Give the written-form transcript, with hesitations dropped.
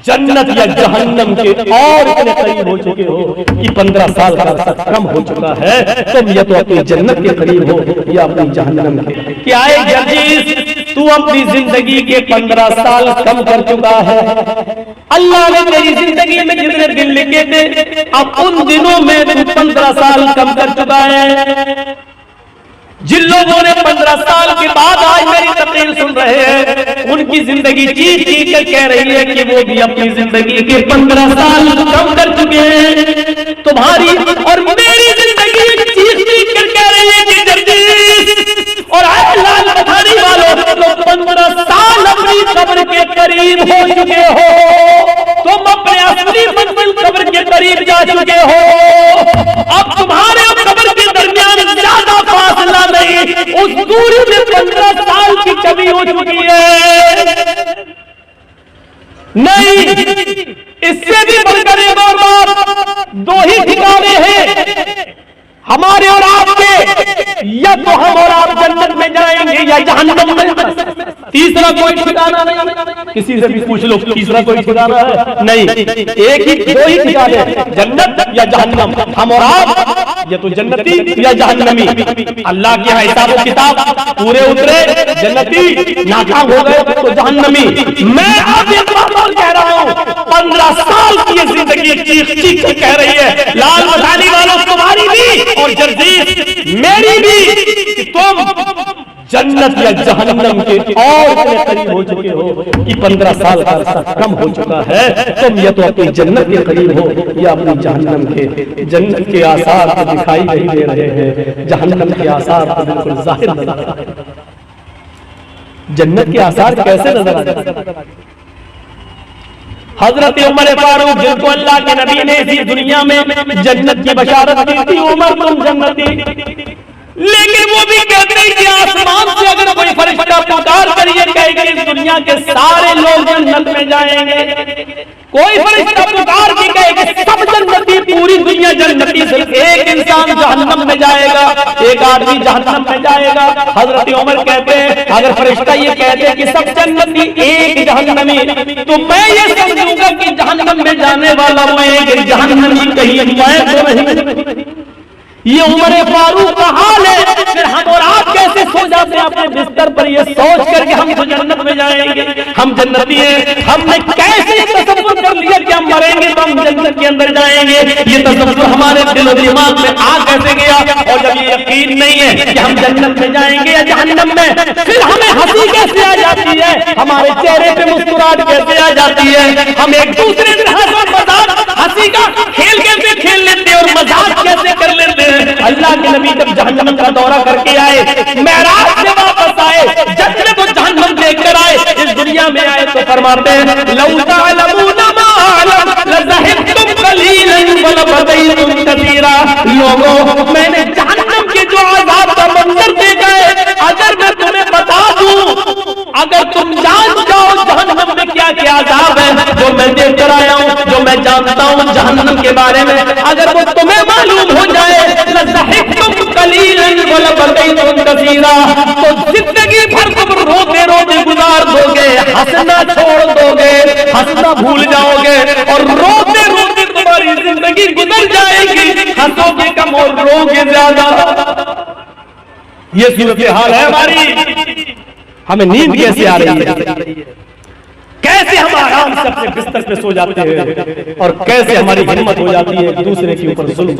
जन्नत या जहन्नम के और इतने करीब हो चुके हो कि 15 साल का अर्सा कम हो चुका है, तुम या तो अपनी जन्नत के करीब हो या अपनी जहन्नम के। क्या है जर्जीस, तू अपनी जिंदगी के 15 साल कम कर चुका है। अल्लाह ने तेरी जिंदगी में जितने दिन लिखे थे, अब उन दिनों में तू 15 साल कम कर चुका है। जिन लोगों ने 15 साल के बाद आज मेरी तकरीर सुन रहे हैं, उनकी जिंदगी चीख चीख कर कह रही है कि वो भी अपनी जिंदगी के 15 साल कम कर चुके हैं। तुम्हारी और मेरी जिंदगी चीख चीख कर कह रही है कि जर्जीस और लाल पठारी वालों, तुम 15 साल अपनी कब्र के करीब हो चुके हो। तुम अपने असली मंजिल कब्र के करीब जा चुके हो। अब तुम्हारे और कब्र के दरमियान ज्यादा फासला नहीं, उस दूरी में 15 साल की कमी हो चुकी है। नहीं, इससे भी बढ़कर एक और बात, 2 ही ठिकाने हैं हमारे और आपके, या तो हम और आप जन्नत में जाएंगे या जहन्नम में। तीसरा कोई ठिकाना नहीं। किसी से भी पूछ लो, तीसरा कोई ठिकाना है? नहीं, एक ही 2 ही ठिकाने, जन्नत या जहन्नम। हम और आप या तो जन्नती या जहन्नमी। अल्लाह के यहाँ हिसाब किताब पूरे उतरे, जन्नती, नाकाम हो गए तो जहन्नमी। मैं आप एक बात और कह रहा हूँ, 15 साल की जिंदगी चीख चीख कर कह रही है, लाल मसाली वालों तुम्हारी भी और जर्जीस मेरी भी, तुम जन्नत या जहन्नम के और इतने करीब हो चुके हो कि 15 साल का अर्सा कम हो चुका है। तुम या तो अपनी जन्नत के करीब हो या अपनी जहन्नम के। जन्नत के आसार तो दिखाई नहीं दे रहे हैं, जहन्नम के आसार तो बिल्कुल जाहिर नजर आ रहे हैं। जन्नत के आसार कैसे नजर आ रहे हैं? हजरत उमर फारूक, जिनको अल्लाह के नबी ने इसी दुनिया में जन्नत की बशारत दी थी, उमर तुम जन्नती, लेकिन वो भी कहते हैं कि आसमान से अगर कोई फरिश्ता पुकार करिए कहेगा इस दुनिया के सारे लोग जन्नत में जाएंगे। कोई फरिश्ता पुकार के कहेगा सब जन्नती, पूरी दुनिया जन्नती, सिर्फ एक इंसान जहन्नम में जाएगा, एक आदमी जहन्नम में जाएगा। हजरत उमर कहते हैं अगर फरिश्ता ये कहते हैं कि सब जन्नती एक जहन्नमी, तो मैं ये समझूंगा कि जहन्नम में जाने वाला मैं एक जहन्नमी कहीं मैं तो नहीं। ये उमर फारूक का हाल है। फिर हम और आप कैसे सो जाते हैं अपने बिस्तर पर ये सोच कर कि हम तो जन्नत में जाएंगे, हम जन्नती हैं। हमने कैसे तसव्वुर कर लिया कि हम मरेंगे तो हम जन्नत के अंदर जाएंगे। ये तसव्वुर हमारे दिल और दिमाग में आ कैसे गया? और जब ये यकीन नहीं है कि हम जन्नत में जाएंगे या जहन्नम में, फिर हमें हंसी कैसे आ जाती है, हमारे चेहरे पे मुस्कुराहट कैसे आ जाती है, हम एक दूसरे से हंसी का खेल कैसे खेल लेते हैं और मजाक कैसे कर लेते हैं। अल्लाह के नबी जब जहन्नम का दौरा करके आए, मेराज से वापस आए, जन्नत को जहन्नम देखकर आए, इस दुनिया में आए तो फरमाते हैं लौ तअलमूना मा अअलम लज़हिबतुम क़लीलन व लबग़यतुम कसीरा। लोगों, मैंने जहन्नम के जो अज़ाब का मंजर देखा है, अगर मैं तुम्हें बता दूं, अगर तुम जान जाओ जहन्नम में क्या क्या अज़ाब है, जो मैं देखकर आया हूं, जो मैं जानता हूं जहन्नम के बारे में, अगर वो तुम्हें मालूम हो जाए लज़हिबतुम क़लीलन व लबग़यतुम कसीरा, तो जिंदगी भर तुम रोते रोते गुजार दोगे, हंसना छोड़ दोगे, हंसना भूल जाओगे और रोते रोते तुम्हारी जिंदगी गुजर जाएगी, हंसोगे कम और रोगे ज्यादा। ये सूरत हाल है हमारी। हमें नींद कैसे आ रही है, कैसे हम आराम से अपने बिस्तर पे सो जाते हैं और कैसे हमारी हिम्मत हो जाती है दूसरे के ऊपर जुल्म।